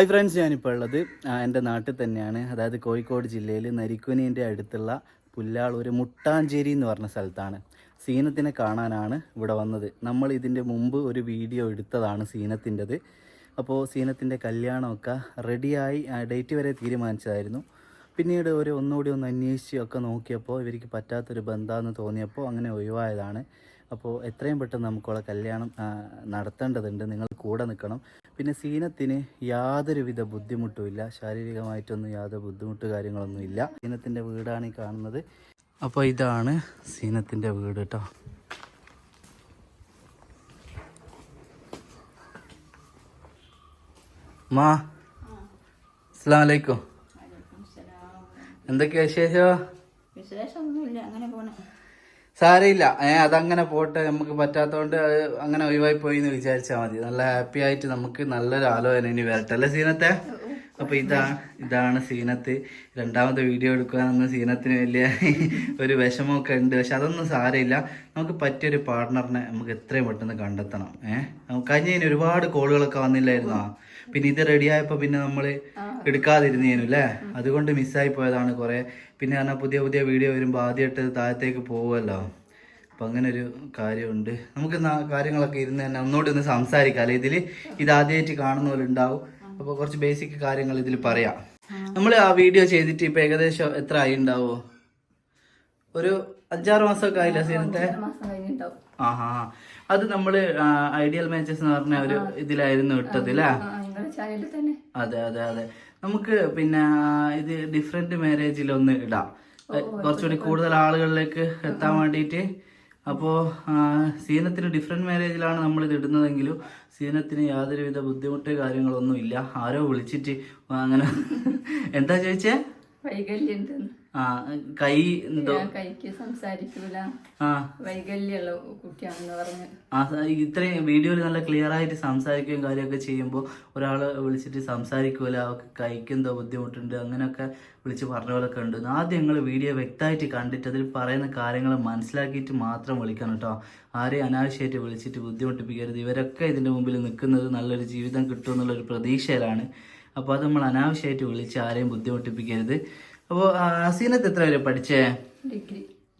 Hi friends, ഞാനിപ്പോൾ ഉള്ളത് എൻ്റെ നാട്ടിൽ തന്നെയാണ്. അതായത് കോഴിക്കോട് ജില്ലയിൽ നരിക്കുനിൻ്റെ അടുത്തുള്ള പുല്ലാളൂർ മുട്ടാഞ്ചേരി എന്ന് പറഞ്ഞ സ്ഥലത്താണ്. സീനത്തിനെ കാണാനാണ് ഇവിടെ വന്നത്. നമ്മൾ ഇതിൻ്റെ മുമ്പ് ഒരു വീഡിയോ എടുത്തതാണ് സീനത്തിൻ്റെത്. അപ്പോൾ സീനത്തിൻ്റെ കല്യാണമൊക്കെ റെഡിയായി, ഡേറ്റ് വരെ തീരുമാനിച്ചതായിരുന്നു. പിന്നീട് ഒന്നുകൂടി ഒന്ന് അന്വേഷിച്ച് ഒക്കെ നോക്കിയപ്പോൾ ഇവർക്ക് പറ്റാത്തൊരു ബന്ധമെന്ന് തോന്നിയപ്പോൾ അങ്ങനെ ഒഴിവായതാണ്. അപ്പോൾ എത്രയും പെട്ടെന്ന് നമുക്കുള്ള കല്യാണം നടത്തേണ്ടതുണ്ട്. നിങ്ങൾ കൂടെ നിൽക്കണം. പിന്നെ സീനത്തിന് യാതൊരുവിധ ബുദ്ധിമുട്ടുമില്ല, ശാരീരികമായിട്ടൊന്നും യാതൊരു ബുദ്ധിമുട്ട് കാര്യങ്ങളൊന്നും ഇല്ല. സീനത്തിൻ്റെ വീടാണ് ഈ കാണുന്നത്. അപ്പോൾ ഇതാണ് സീനത്തിൻ്റെ വീട് കേട്ടോ. മാ അസ്സലാമു അലൈക്കും. എന്തൊക്കെയാ വിശേഷമൊന്നുമില്ല, അങ്ങനെ പോണേ. സാരമില്ല, അതങ്ങനെ പോട്ടെ. നമുക്ക് പറ്റാത്തതുകൊണ്ട് അങ്ങനെ ഒഴിവായി പോയി എന്ന് വിചാരിച്ചാൽ മതി. നല്ല ഹാപ്പി ആയിട്ട് നമുക്ക് നല്ലൊരു ആലോചന ഇനി വരട്ടെ അല്ലേ സീനത്തെ? അപ്പോൾ ഇതാണ് സീനത്ത്. രണ്ടാമത്തെ വീഡിയോ എടുക്കാനൊന്നും സീനത്തിന് വലിയ ഒരു വിഷമമൊക്കെ ഉണ്ട്. പക്ഷെ അതൊന്നും സാരമില്ല. നമുക്ക് പറ്റിയൊരു പാർട്ട്ണറിനെ നമുക്ക് എത്രയും പെട്ടെന്ന് കണ്ടെത്തണം. കഴിഞ്ഞതിന് ഒരുപാട് കോളുകളൊക്കെ വന്നില്ലായിരുന്നോ? പിന്നെ ഇത് റെഡിയായപ്പോൾ പിന്നെ നമ്മൾ എടുക്കാതിരുന്നേനു അല്ലേ? അതുകൊണ്ട് മിസ്സായി പോയതാണ് കുറേ. പിന്നെ പറഞ്ഞാൽ പുതിയ വീഡിയോ വരുമ്പോൾ ആദ്യമായിട്ട് താഴത്തേക്ക് പോകുമല്ലോ. അപ്പം അങ്ങനെ ഒരു കാര്യമുണ്ട്. നമുക്ക് കാര്യങ്ങളൊക്കെ ഇരുന്ന് തന്നെ ഒന്നുകൂടി ഒന്ന് സംസാരിക്കാം അല്ലേ? ഇത് ആദ്യമായിട്ട് കാണുന്ന പോലെ ഉണ്ടാവും. അപ്പോൾ കുറച്ച് ബേസിക് കാര്യങ്ങൾ ഇതിൽ പറയാം. നമ്മൾ ആ വീഡിയോ ചെയ്തിട്ട് ഇപ്പം ഏകദേശം എത്ര ആയി ഉണ്ടാവോ? ഒരു 5-6 മാസമൊക്കെ ആയില്ല സീനത്തെ? അത് നമ്മൾ ഐഡിയൽ മാച്ചസ് എന്ന് പറഞ്ഞ ഒരു ഇതിലായിരുന്നു ഇട്ടത് അല്ലേ? അതെ. നമുക്ക് പിന്നെ ഇത് ഡിഫറെന്റ് മാരേജിലൊന്ന് ഇടാം, കുറച്ചുകൂടി കൂടുതൽ ആളുകളിലേക്ക് എത്താൻ വേണ്ടിയിട്ട്. അപ്പോൾ സീനത്തിന് ഡിഫറെന്റ് മാരേജിലാണ് നമ്മളിത് ഇടുന്നതെങ്കിലും സീനത്തിന് യാതൊരുവിധ ബുദ്ധിമുട്ട് കാര്യങ്ങളൊന്നും ഇല്ല. ആരോ വിളിച്ചിട്ട് അങ്ങനെ എന്താ ചോദിച്ചേ? കൈ എന്തോ കൈക്ക് സംസാരിക്കൂല, വൈകല്യമുള്ള കുട്ടിയാണെന്ന് പറഞ്ഞു. ഇത്രയും വീഡിയോയിൽ നല്ല ക്ലിയർ ആയിട്ട് സംസാരിക്കുകയും കാര്യമൊക്കെ ചെയ്യുമ്പോൾ ഒരാള് വിളിച്ചിട്ട് സംസാരിക്കൂല, അവർക്ക് കൈക്ക് എന്തോ ബുദ്ധിമുട്ടുണ്ട് അങ്ങനെയൊക്കെ വിളിച്ച് പറഞ്ഞ പോലൊക്കെ ഉണ്ട്. ആദ്യം നിങ്ങൾ വീഡിയോ വ്യക്തമായിട്ട് കണ്ടിട്ട് അതിൽ പറയുന്ന കാര്യങ്ങൾ മനസ്സിലാക്കിയിട്ട് മാത്രം വിളിക്കണം കേട്ടോ. ആരെയും അനാവശ്യമായിട്ട് വിളിച്ചിട്ട് ബുദ്ധിമുട്ടിപ്പിക്കരുത്. ഇവരൊക്കെ ഇതിൻ്റെ മുമ്പിൽ നിൽക്കുന്നത് നല്ലൊരു ജീവിതം കിട്ടും എന്നുള്ളൊരു പ്രതീക്ഷയിലാണ്. അപ്പോൾ അത് നമ്മൾ അനാവശ്യമായിട്ട് വിളിച്ച് ആരെയും ബുദ്ധിമുട്ടിപ്പിക്കരുത്. അപ്പോൾ സീനത്ത് എത്ര വരെ പഠിച്ചേ?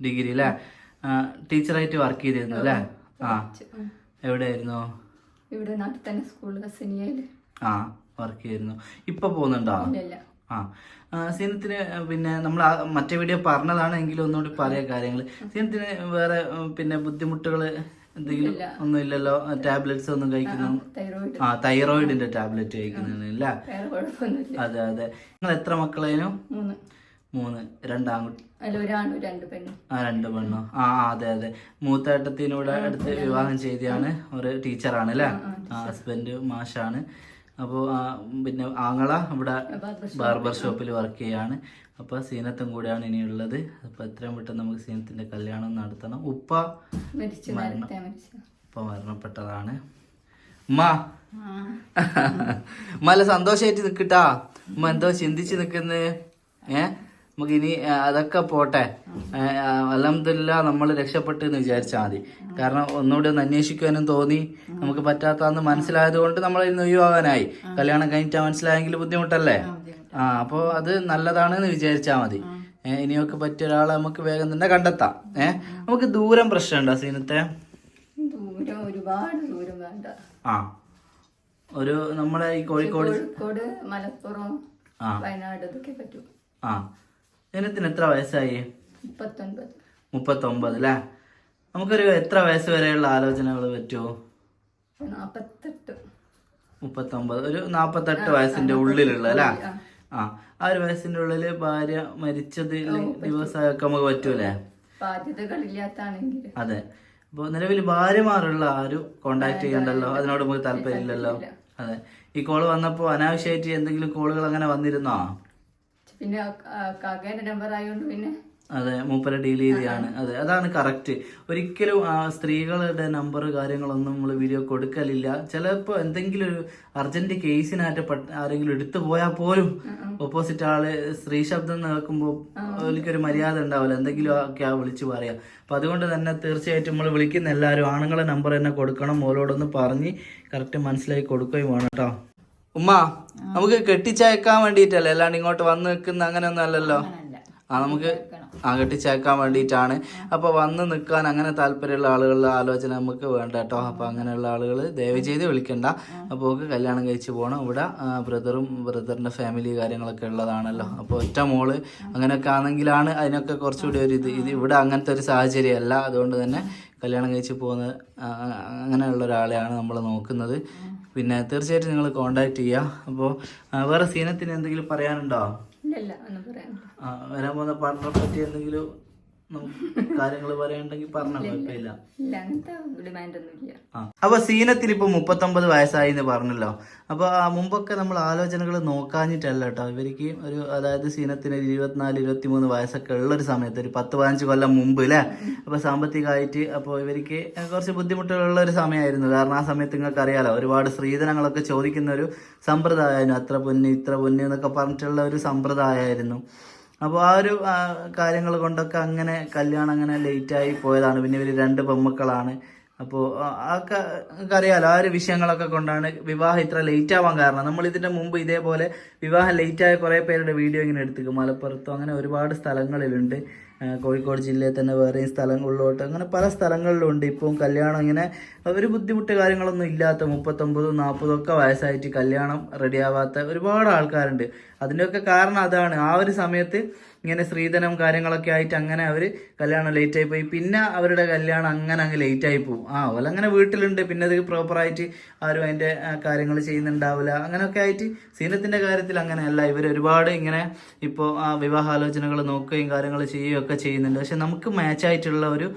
ഡിഗ്രി അല്ലേ? ടീച്ചറായിട്ട് വർക്ക് ചെയ്തിരുന്നു അല്ലേ? എവിടെയായിരുന്നു? ഇവിടെ നാട്ടിൽ തന്നെ സ്കൂളിൽ വർക്ക് ചെയ്തിരുന്നു. ഇപ്പൊ പോകുന്നുണ്ടോ? സീനത്തിന് പിന്നെ നമ്മൾ മറ്റേ വീഡിയോ പറഞ്ഞതാണ്, എങ്കിലും ഒന്നുകൂടി പറയാ കാര്യങ്ങൾ. സീനത്തിന് വേറെ പിന്നെ ബുദ്ധിമുട്ടുകൾ എന്തെങ്കിലും ഒന്നും ഇല്ലല്ലോ? ടാബ്ലറ്റ്സ് ഒന്നും കഴിക്കുന്നു? തൈറോയിഡിന്റെ ടാബ്ലറ്റ് കഴിക്കുന്നില്ല? അതെ. നിങ്ങൾ എത്ര മക്കളേനും? 3. 2 ആൺകുട്ടി, 2 പെണ്ണോ? അതെ. മൂത്തേട്ടത്തിനൂടെ അടുത്ത് വിവാഹം ചെയ്തതാണ്. ഒരു ടീച്ചറാണ് അല്ലേ? ഹസ്ബൻഡ് മാഷാണ്. അപ്പോൾ പിന്നെ ആങ്ങള ഇവിടെ ബാർബർ ഷോപ്പിൽ വർക്ക് ചെയ്യാണ്. അപ്പോൾ സീനത്തും കൂടെയാണ് ഇനിയുള്ളത്. അപ്പോൾ എത്രയും പെട്ടെന്ന് നമുക്ക് സീനത്തിന്റെ കല്യാണം നടത്തണം. ഉപ്പ മരണപ്പെട്ടതാണ്. നല്ല സന്തോഷമായിട്ട് നിൽക്കട്ടാ. ഉമ്മ എന്തോ ചിന്തിച്ച് നിൽക്കുന്നത്? നമുക്ക് ഇനി അതൊക്കെ പോട്ടെ. അൽഹംദുലില്ലാഹ് നമ്മൾ രക്ഷപ്പെട്ടു എന്ന് വിചാരിച്ചാൽ മതി. കാരണം ഒന്നുകൂടി ഒന്ന് അന്വേഷിക്കാനും തോന്നി. നമുക്ക് പറ്റാത്തന്ന് മനസ്സിലായത് കൊണ്ട് നമ്മൾ ഇന്ന് ഒഴിവാകാനായി. കല്യാണം കഴിഞ്ഞിട്ടാ മനസ്സിലായെങ്കിൽ ബുദ്ധിമുട്ടല്ലേ? അപ്പോൾ അത് നല്ലതാണെന്ന് വിചാരിച്ചാൽ മതി. ഇനിയൊക്കെ പറ്റിയ ഒരാളെ നമുക്ക് വേഗം തന്നെ കണ്ടെത്താം. നമുക്ക് ദൂരം പ്രശ്നമുണ്ടോ സീനത്തെ? ഒരുപാട് ദൂരം വേണ്ട. ഒരു നമ്മളെ ഈ കോഴിക്കോട്, മലപ്പുറം, വയനാട് ഇതൊക്കെ പറ്റും. സീനത്തിന് എത്ര വയസ്സായി? 39 അല്ലേ? നമുക്കൊരു എത്ര വയസ്സ് വരെയുള്ള ആലോചനകൾ പറ്റുമോ? 39, ഒരു 48 വയസ്സിന്റെ ഉള്ളിലുള്ള അല്ലേ? ആ ഒരു വയസ്സിന്റെ ഉള്ളില് ഭാര്യ മരിച്ചത് ദിവസമൊക്കെ നമുക്ക് പറ്റൂലേ? അതെ. അപ്പൊ നിലവിൽ ഭാര്യമാരുള്ള ആരും കോണ്ടാക്ട് ചെയ്യണ്ടല്ലോ, അതിനോട് നമുക്ക് താല്പര്യം ഇല്ലല്ലോ. അതെ. ഈ കോള് വന്നപ്പോ അനാവശ്യമായിട്ട് എന്തെങ്കിലും കോളുകൾ അങ്ങനെ വന്നിരുന്നോ? പിന്നെ നമ്പർ ആയതുകൊണ്ട് പിന്നെ അതെ, മൂപ്പരെ ഡീൽ ചെയ്താണ്. അതെ, അതാണ് കറക്റ്റ്. ഒരിക്കലും സ്ത്രീകളുടെ നമ്പർ കാര്യങ്ങളൊന്നും നമ്മൾ വീഡിയോ കൊടുക്കലില്ല. ചിലപ്പോൾ എന്തെങ്കിലും ഒരു അർജന്റ് കേസിനായിട്ട് ആരെങ്കിലും എടുത്തു പോയാൽ പോലും ഓപ്പോസിറ്റ് ആള് സ്ത്രീ ശബ്ദം കേൾക്കുമ്പോൾ എനിക്കൊരു മര്യാദ ഉണ്ടാവില്ല, എന്തെങ്കിലും ഒക്കെ വിളിച്ചു പറയാം. അപ്പൊ അതുകൊണ്ട് തന്നെ തീർച്ചയായിട്ടും നമ്മൾ വിളിക്കുന്ന എല്ലാവരും ആണുങ്ങളെ നമ്പർ തന്നെ കൊടുക്കണം. ഓരോടൊന്ന് പറഞ്ഞ് കറക്റ്റ് മനസ്സിലാക്കി കൊടുക്കുകയും വേണം കേട്ടോ. ഉമ്മ നമുക്ക് കെട്ടിച്ചയക്കാൻ വേണ്ടിയിട്ടല്ലേ, അല്ലാണ്ട് ഇങ്ങോട്ട് വന്ന് നിൽക്കുന്ന അങ്ങനെയൊന്നും അല്ലല്ലോ. നമുക്ക് കെട്ടിച്ചയക്കാൻ വേണ്ടിയിട്ടാണ്. അപ്പോൾ വന്ന് നിൽക്കാൻ അങ്ങനെ താല്പര്യമുള്ള ആളുകളുടെ ആലോചന നമുക്ക് വേണ്ട കേട്ടോ. അപ്പോൾ അങ്ങനെയുള്ള ആളുകൾ ദയവ് ചെയ്ത് വിളിക്കണ്ട. അപ്പോൾ കല്യാണം കഴിച്ച് പോകണം. ഇവിടെ ബ്രദറിൻ്റെ ഫാമിലി കാര്യങ്ങളൊക്കെ ഉള്ളതാണല്ലോ. അപ്പോൾ ഒറ്റ മോള് അങ്ങനെയൊക്കെ ആണെങ്കിലാണ് അതിനൊക്കെ കുറച്ചുകൂടി ഒരു ഇത് ഇവിടെ അങ്ങനത്തെ ഒരു സാഹചര്യമല്ല. അതുകൊണ്ട് തന്നെ കല്യാണം കഴിച്ച് പോകുന്ന അങ്ങനെയുള്ള ഒരാളെയാണ് നമ്മൾ നോക്കുന്നത്. പിന്നെ തീർച്ചയായിട്ടും നിങ്ങൾ കോണ്ടാക്ട് ചെയ്യുക. അപ്പോൾ വേറെ സീനത്തിന് എന്തെങ്കിലും പറയാനുണ്ടോ? വരാൻ പോകുന്ന പാർട്ണറെ പറ്റി എന്തെങ്കിലും കാര്യങ്ങൾ പറയാനുണ്ടെങ്കിൽ പറഞ്ഞോ, കുഴപ്പമില്ല. അപ്പൊ സീനത്തിന് ഇപ്പൊ 39 വയസ്സായി എന്ന് പറഞ്ഞല്ലോ. അപ്പൊ മുമ്പൊക്കെ നമ്മൾ ആലോചനകൾ നോക്കാഞ്ഞിട്ടല്ല കേട്ടോ. ഇവർക്ക് അതായത് സീനത്തിന് 24-23 വയസ്സൊക്കെ ഉള്ളൊരു സമയത്ത് ഒരു 10-15 കൊല്ലം മുമ്പ് അല്ലേ. അപ്പൊ സാമ്പത്തികമായിട്ട് അപ്പോൾ ഇവർക്ക് കുറച്ച് ബുദ്ധിമുട്ടുള്ള ഒരു സമയമായിരുന്നു. കാരണം ആ സമയത്ത് നിങ്ങൾക്ക് അറിയാലോ, ഒരുപാട് സ്ത്രീധനങ്ങളൊക്കെ ചോദിക്കുന്ന ഒരു സമ്പ്രദായമായിരുന്നു. അത്ര പൊന്ന് ഇത്ര പൊന്ന് എന്നൊക്കെ പറഞ്ഞിട്ടുള്ള ഒരു സമ്പ്രദായമായിരുന്നു. അപ്പോൾ ആ ഒരു കാര്യങ്ങൾ കൊണ്ടൊക്കെ അങ്ങനെ കല്യാണം അങ്ങനെ ലേറ്റായി പോയതാണ്. പിന്നെ ഇവർ 2 പെൺമക്കളാണ്. അപ്പോൾ അറിയാലോ, ആ ഒരു വിഷയങ്ങളൊക്കെ കൊണ്ടാണ് വിവാഹം ഇത്ര ലേറ്റ് ആവാൻ കാരണം. നമ്മൾ ഇതിൻ്റെ മുമ്പ് ഇതേപോലെ വിവാഹം ലേറ്റായ കുറേ പേരുടെ വീഡിയോ ഇങ്ങനെ എടുത്തിക്കും. മലപ്പുറത്തും അങ്ങനെ ഒരുപാട് സ്ഥലങ്ങളിലുണ്ട്. കോഴിക്കോട് ജില്ലയിൽ തന്നെ വേറെയും സ്ഥലങ്ങളിലോട്ട് അങ്ങനെ പല സ്ഥലങ്ങളിലുണ്ട്. ഇപ്പം കല്യാണം ഇങ്ങനെ ഒരു ബുദ്ധിമുട്ട് കാര്യങ്ങളൊന്നും ഇല്ലാത്ത 39-40 ഒക്കെ വയസ്സായിട്ട് കല്യാണം റെഡിയാവാത്ത ഒരുപാട് ആൾക്കാരുണ്ട്. അതിൻ്റെയൊക്കെ കാരണം അതാണ്. ആ ഒരു സമയത്ത് ഇങ്ങനെ സ്ത്രീധനം കാര്യങ്ങളൊക്കെ ആയിട്ട് അങ്ങനെ അവർ കല്യാണം ലേറ്റായി പോയി. പിന്നെ അവരുടെ കല്യാണം അങ്ങനെ അങ്ങ് ലേറ്റായി പോകും. അങ്ങനെ വീട്ടിലുണ്ട്. പിന്നെ അത് പ്രോപ്പറായിട്ട് ആരും അതിൻ്റെ കാര്യങ്ങൾ ചെയ്യുന്നുണ്ടാവില്ല. അങ്ങനെയൊക്കെ ആയിട്ട് സീനത്തിൻ്റെ കാര്യത്തിൽ അങ്ങനെയല്ല. ഇവർ ഒരുപാട് ഇങ്ങനെ ഇപ്പോൾ വിവാഹാലോചനകൾ നോക്കുകയും കാര്യങ്ങൾ ചെയ്യുകയും ഒക്കെ ചെയ്യുന്നുണ്ട്. പക്ഷെ നമുക്ക് മാച്ചായിട്ടുള്ള ഒരു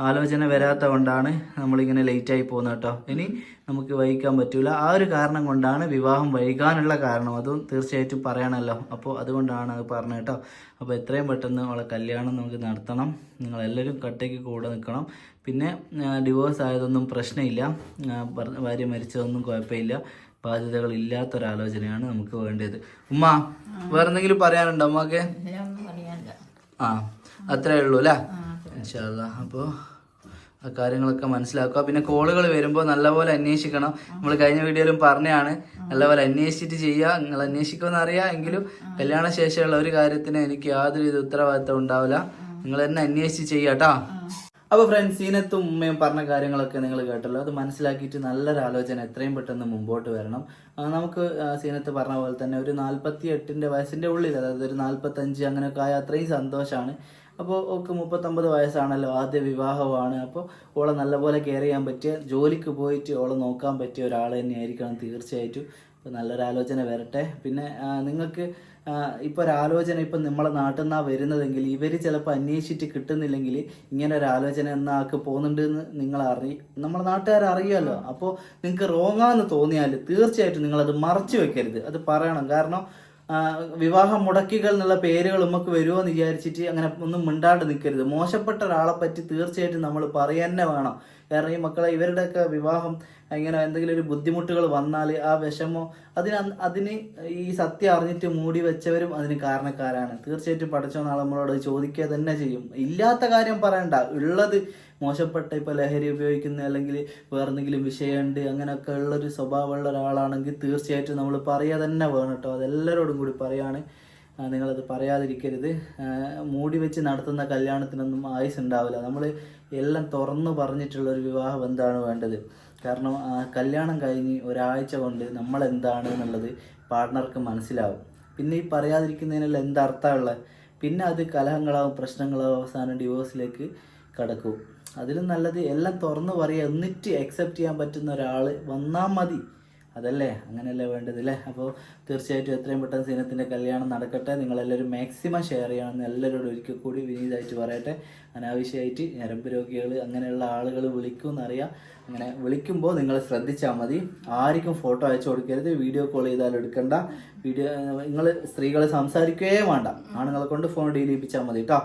ആലോചന വരാത്ത കൊണ്ടാണ് നമ്മളിങ്ങനെ ലേറ്റായി പോകുന്നത് കേട്ടോ. ഇനി നമുക്ക് വൈകിക്കാൻ പറ്റൂല. ആ ഒരു കാരണം കൊണ്ടാണ് വിവാഹം വൈകാനുള്ള കാരണം. അതും തീർച്ചയായിട്ടും പറയണമല്ലോ. അപ്പോൾ അതുകൊണ്ടാണ് അത് പറഞ്ഞത് കേട്ടോ. അപ്പോൾ എത്രയും പെട്ടെന്ന് അവളെ കല്യാണം നമുക്ക് നടത്തണം. നിങ്ങളെല്ലാവരും കട്ടയ്ക്ക് കൂടെ നിൽക്കണം. പിന്നെ ഡിവോഴ്സ് ആയതൊന്നും പ്രശ്നമില്ല. ഭാര്യ മരിച്ചതൊന്നും കുഴപ്പമില്ല. ബാധ്യതകളില്ലാത്തൊരാലോചനയാണ് നമുക്ക് വേണ്ടത്. ഉമ്മ വേറെന്തെങ്കിലും പറയാനുണ്ടോ ഉമ്മക്ക്? അത്രേ ഉള്ളൂ അല്ലേ? ഇൻഷാ അല്ലാ. അപ്പോൾ ആ കാര്യങ്ങളൊക്കെ മനസ്സിലാക്കുക. പിന്നെ കോളുകൾ വരുമ്പോൾ നല്ലപോലെ അന്വേഷിക്കണം. നമ്മൾ കഴിഞ്ഞ വീഡിയോയിലും പറഞ്ഞാണ്, നല്ലപോലെ അന്വേഷിച്ചിട്ട് ചെയ്യുക. നിങ്ങൾ അന്വേഷിക്കുമെന്ന് അറിയാം. എങ്കിലും കല്യാണ ശേഷമുള്ള ഒരു കാര്യത്തിന് എനിക്ക് യാതൊരു ഉത്തരവാദിത്തം ഉണ്ടാവില്ല. നിങ്ങൾ തന്നെ അന്വേഷിച്ച് ചെയ്യുക കേട്ടോ. അപ്പോൾ ഫ്രണ്ട്സ്, സീനത്തും ഉമ്മയും പറഞ്ഞ കാര്യങ്ങളൊക്കെ നിങ്ങൾ കേട്ടല്ലോ. അത് മനസ്സിലാക്കിയിട്ട് നല്ലൊരു ആലോചന എത്രയും പെട്ടെന്ന് മുമ്പോട്ട് വരണം. നമുക്ക് സീനത്ത് പറഞ്ഞ പോലെ തന്നെ ഒരു 48 വയസ്സിൻ്റെ ഉള്ളിൽ, അതായത് ഒരു 45 അങ്ങനെയൊക്കെ ആയ അത്രയും സന്തോഷമാണ്. അപ്പോൾ ഓക്ക് 39 വയസ്സാണല്ലോ, ആദ്യ വിവാഹമാണ്. അപ്പോൾ ഓളെ നല്ലപോലെ കെയർ ചെയ്യാൻ പറ്റിയ, ജോലിക്ക് പോയിട്ട് ഓളെ നോക്കാൻ പറ്റിയ ഒരാൾ തന്നെയായിരിക്കണം തീർച്ചയായിട്ടും. അപ്പോൾ നല്ലൊരാലോചന വരട്ടെ. പിന്നെ നിങ്ങൾക്ക് ഇപ്പോൾ ഒരാലോചന ഇപ്പം നമ്മളെ നാട്ടിൽ നിന്നാണ് വരുന്നതെങ്കിൽ ഇവർ ചിലപ്പോൾ അന്വേഷിച്ചിട്ട് കിട്ടുന്നില്ലെങ്കിൽ ഇങ്ങനെ ഒരു ആലോചന എന്ന ആൾക്ക് പോകുന്നുണ്ടെന്ന് നിങ്ങൾ നമ്മളെ നാട്ടുകാർ അറിയാമല്ലോ. അപ്പോൾ നിങ്ങൾക്ക് റോങ്ങാന്ന് തോന്നിയാൽ തീർച്ചയായിട്ടും നിങ്ങളത് മറച്ചു വെക്കരുത്. അത് പറയണം. കാരണം വിവാഹ മുടക്കികൾ എന്നുള്ള പേരുകൾ നമുക്ക് വരുമോ എന്ന് വിചാരിച്ചിട്ട് അങ്ങനെ ഒന്നും മിണ്ടാണ്ട് നിൽക്കരുത്. മോശപ്പെട്ട ഒരാളെ പറ്റി തീർച്ചയായിട്ടും നമ്മൾ പറയാൻ തന്നെ വേണം. കാരണം ഈ മക്കളെ ഇവരുടെയൊക്കെ വിവാഹം ഇങ്ങനെ എന്തെങ്കിലും ഒരു ബുദ്ധിമുട്ടുകൾ വന്നാൽ ആ വിഷമോ അതിന് ഈ സത്യം അറിഞ്ഞിട്ട് മൂടി വെച്ചവരും അതിന് കാരണക്കാരാണ്. തീർച്ചയായിട്ടും പഠിച്ചോ നാളെ നമ്മളോട് ചോദിക്കുക തന്നെ ചെയ്യും. ഇല്ലാത്ത കാര്യം പറയണ്ട, ഉള്ളത് മോശപ്പെട്ട ഇപ്പോൾ ലഹരി ഉപയോഗിക്കുന്ന അല്ലെങ്കിൽ വേറെന്തെങ്കിലും വിഷയമുണ്ട് അങ്ങനെയൊക്കെ ഉള്ളൊരു സ്വഭാവമുള്ള ഒരാളാണെങ്കിൽ തീർച്ചയായിട്ടും നമ്മൾ പറയുക തന്നെ വേണം കേട്ടോ. അതെല്ലാവരോടും കൂടി പറയാണ്. നിങ്ങളത് പറയാതിരിക്കരുത്. മൂടി വെച്ച് നടത്തുന്ന കല്യാണത്തിനൊന്നും ആയുസ് ഉണ്ടാവില്ല. നമ്മൾ എല്ലാം തുറന്നു പറഞ്ഞിട്ടുള്ളൊരു വിവാഹ ബന്ധമാണ് വേണ്ടത്. കാരണം കല്യാണം കഴിഞ്ഞ് ഒരാഴ്ച കൊണ്ട് നമ്മളെന്താണ് എന്നുള്ളത് പാർട്ട്ണർക്ക് മനസ്സിലാവും. പിന്നെ ഈ പറയാതിരിക്കുന്നതിനെല്ലാം എന്തർത്ഥമുള്ളത്? പിന്നെ അത് കലഹങ്ങളാവും, പ്രശ്നങ്ങളാവും, അവസാനം ഡിവോഴ്സിലേക്ക് കടക്കും. അതിലും നല്ലത് എല്ലാം തുറന്നു പറയുക, എന്നിട്ട് അക്സെപ്റ്റ് ചെയ്യാൻ പറ്റുന്ന ഒരാൾ വന്നാൽ മതി. അതല്ലേ, അങ്ങനെയല്ലേ വേണ്ടത് അല്ലേ? അപ്പോൾ തീർച്ചയായിട്ടും എത്രയും പെട്ടെന്ന് സീനത്തിൻ്റെ കല്യാണം നടക്കട്ടെ. നിങ്ങളെല്ലാവരും മാക്സിമം ഷെയർ ചെയ്യണമെന്ന് എല്ലാവരോടും ഒരിക്കൽ കൂടി വിനീതമായിട്ട് പറയട്ടെ. അനാവശ്യമായിട്ട് ഞരമ്പ് രോഗികൾ അങ്ങനെയുള്ള ആളുകൾ വിളിക്കുമെന്നറിയാം. അങ്ങനെ വിളിക്കുമ്പോൾ നിങ്ങൾ ശ്രദ്ധിച്ചാൽ മതി. ആർക്കും ഫോട്ടോ അയച്ചു കൊടുക്കരുത്. വീഡിയോ കോൾ ചെയ്താലും എടുക്കണ്ട. നിങ്ങൾ സ്ത്രീകൾ സംസാരിക്കുകയേ വേണ്ട. ആണുങ്ങളെ കൊണ്ട് ഫോൺ ഡീൽ ചെയ്യിപ്പിച്ചാൽ മതി കേട്ടോ.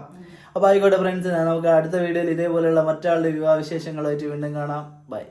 അപ്പോൾ ആയിക്കോട്ടെ ഫ്രണ്ട്സ്, നമുക്ക് അടുത്ത വീഡിയോയിൽ ഇതേപോലെയുള്ള മറ്റാളുടെ വിവാഹ വിശേഷങ്ങളായിട്ട് വീണ്ടും കാണാം. ബൈ.